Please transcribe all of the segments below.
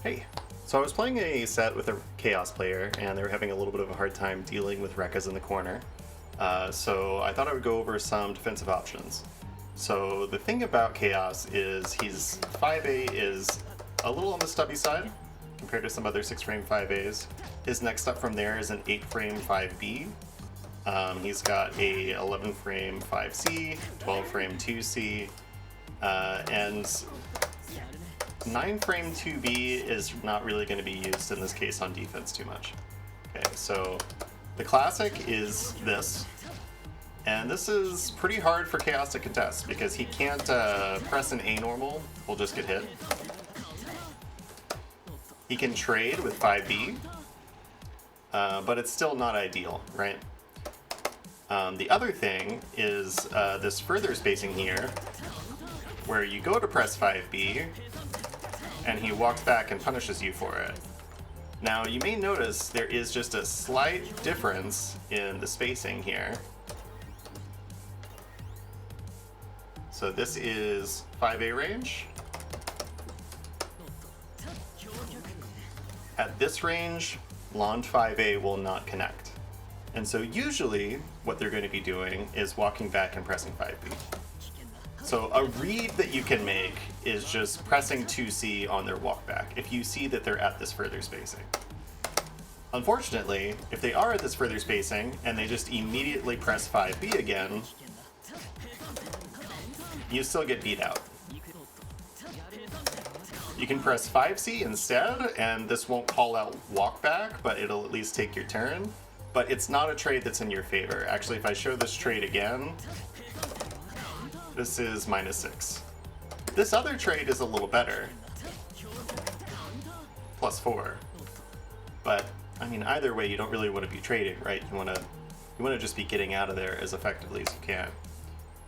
Hey, so I was playing a set with a Chaos player, and they were having a little bit of a hard time dealing with rekkas in the corner. So I thought I would go over some defensive options. So the thing about Chaos is he's 5A is a little on the stubby side compared to some other 6-frame 5As. His next up from there is an 8-frame 5B. He's got a 11-frame 5C, 12-frame 2C, and 9-frame 2B is not really going to be used in this case on defense too much. Okay, so the classic is this, and this is pretty hard for Chaos to contest because he can't press an A normal, we'll just get hit. He can trade with 5B, but it's still not ideal, right? The other thing is this further spacing here, where you go to press 5B, and he walks back and punishes you for it. Now, you may notice there is just a slight difference in the spacing here. So this is 5A range. At this range, launch 5A will not connect. And so usually what they're going to be doing is walking back and pressing 5B. So a read that you can make is just pressing 2C on their walkback if you see that they're at this further spacing. Unfortunately, if they are at this further spacing and they just immediately press 5B again, you still get beat out. You can press 5C instead, and this won't call out walkback, but it'll at least take your turn. But it's not a trade that's in your favor. Actually, if I show this trade again, this is -6. This other trade is a little better. +4. But, I mean, either way, you don't really want to be trading, right? You want to just be getting out of there as effectively as you can.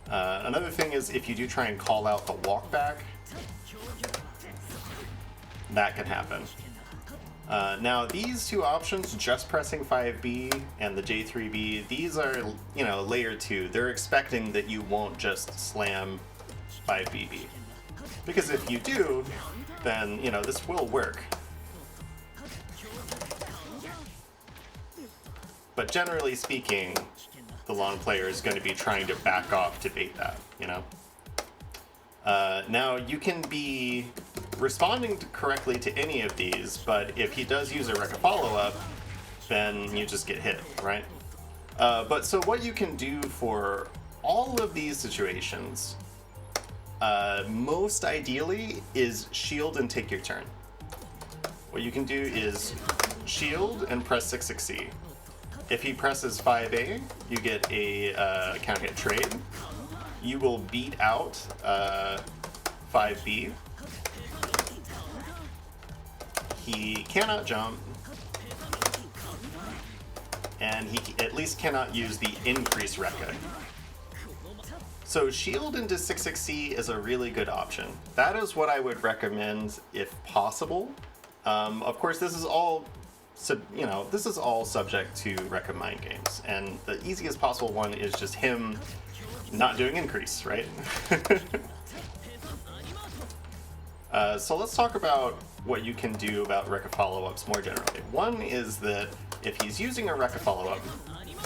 Another thing is if you do try and call out the walkback, that can happen. Now, these two options, just pressing 5B and the J3B, these are, layer 2. They're expecting that you won't just slam 5BB. Because if you do, then, this will work. But generally speaking, the long player is going to be trying to back off to bait that, Now, you can be responding correctly to any of these, but if he does use a rekka follow-up, then you just get hit, right? But so what you can do for all of these situations, most ideally, is shield and take your turn. What you can do is shield and press 6-6C. If he presses 5A, you get a count-hit trade. You will beat out 5B. He cannot jump, and he at least cannot use the increase rekka. So shield into 6-6C is a really good option. That is what I would recommend if possible. Of course, this is all subject to rekka mind games, and the easiest possible one is just him not doing increase, right? So let's talk about what you can do about rekka follow-ups more generally. One is that if he's using a rekka follow-up,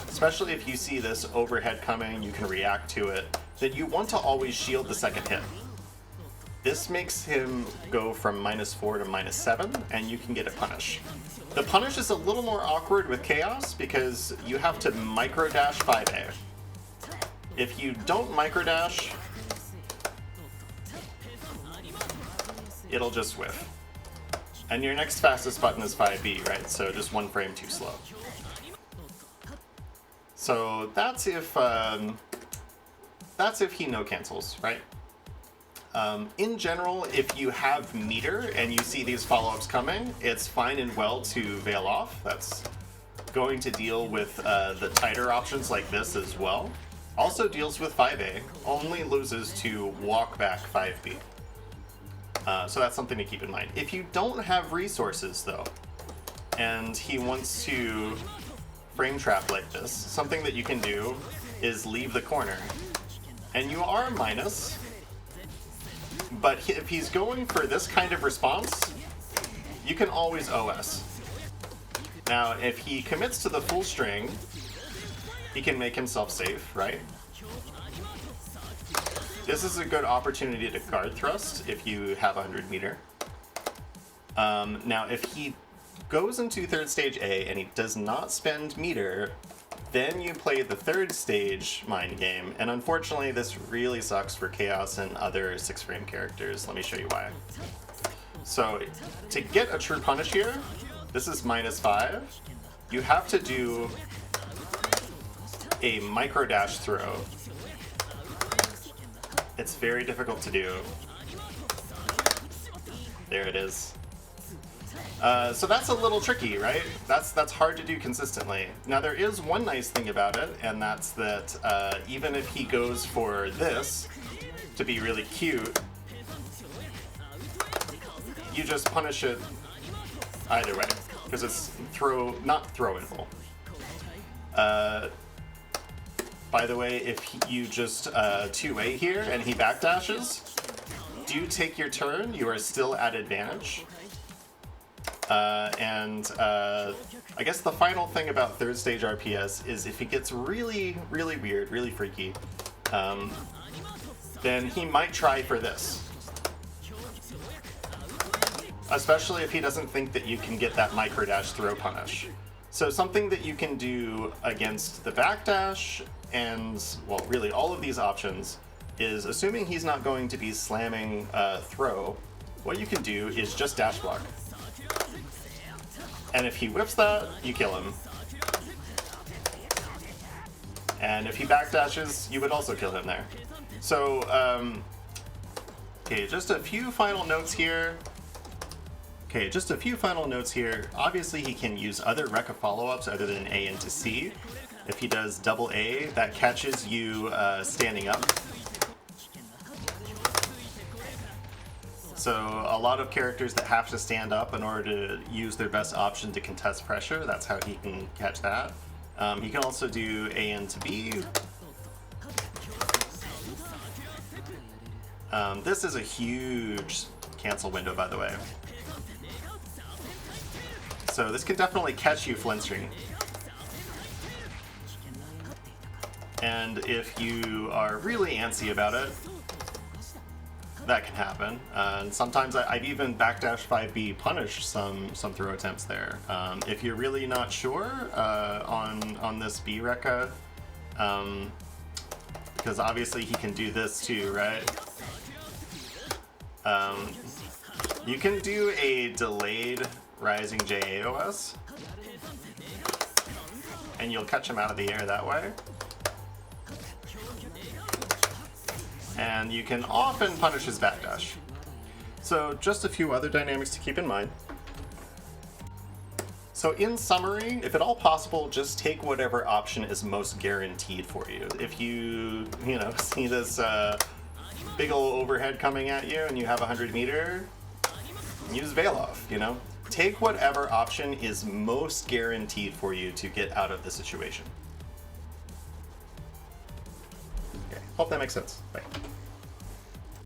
especially if you see this overhead coming, you can react to it, then you want to always shield the second hit. This makes him go from -4 to -7, and you can get a punish. The punish is a little more awkward with Chaos because you have to micro-dash 5A. If you don't micro-dash, it'll just whiff. And your next fastest button is 5B, right? So just 1 frame too slow. So that's if he no cancels, right? In general, if you have meter and you see these follow-ups coming, it's fine and well to veil off. That's going to deal with the tighter options like this as well. Also deals with 5A, only loses to walk back 5B. So that's something to keep in mind. If you don't have resources, though, and he wants to frame trap like this, something that you can do is leave the corner. And you are minus, but if he's going for this kind of response, you can always OS. Now, if he commits to the full string, he can make himself safe, right? This is a good opportunity to guard thrust if you have 100 meter. Now, if he goes into third stage A and he does not spend meter, then you play the third stage mind game, and unfortunately this really sucks for Chaos and other 6-frame characters. Let me show you why. So, to get a true punish here, this is -5, you have to do a micro dash throw. It's very difficult to do. There it is. So that's a little tricky, right? That's hard to do consistently. Now there is one nice thing about it, and that's that even if he goes for this to be really cute, you just punish it either way, because it's not throwable. By the way, if you just 2A here and he backdashes, do take your turn, you are still at advantage. I guess the final thing about third stage RPS is if it gets really, really weird, really freaky, then he might try for this. Especially if he doesn't think that you can get that micro dash throw punish. So something that you can do against the backdash and, well, really all of these options is, assuming he's not going to be slamming throw, what you can do is just dash block. And if he whips that, you kill him. And if he backdashes, you would also kill him there. So, okay, just a few final notes here. Obviously, he can use other rekka follow-ups other than A into C. If he does double A, that catches you standing up. So a lot of characters that have to stand up in order to use their best option to contest pressure, that's how he can catch that. He can also do A into B. This is a huge cancel window, by the way. So this can definitely catch you flintstring. And if you are really antsy about it, that can happen. And sometimes I've even backdash 5B punished some throw attempts there. If you're really not sure on this B rekka, because obviously he can do this too, right? You can do a delayed rising JAOS, and you'll catch him out of the air that way. And you can often punish his backdash. So just a few other dynamics to keep in mind. So in summary, if at all possible, just take whatever option is most guaranteed for you. If you see this big ol' overhead coming at you and you have 100 meter, use Veil Off, Take whatever option is most guaranteed for you to get out of the situation. Okay, hope that makes sense. Bye.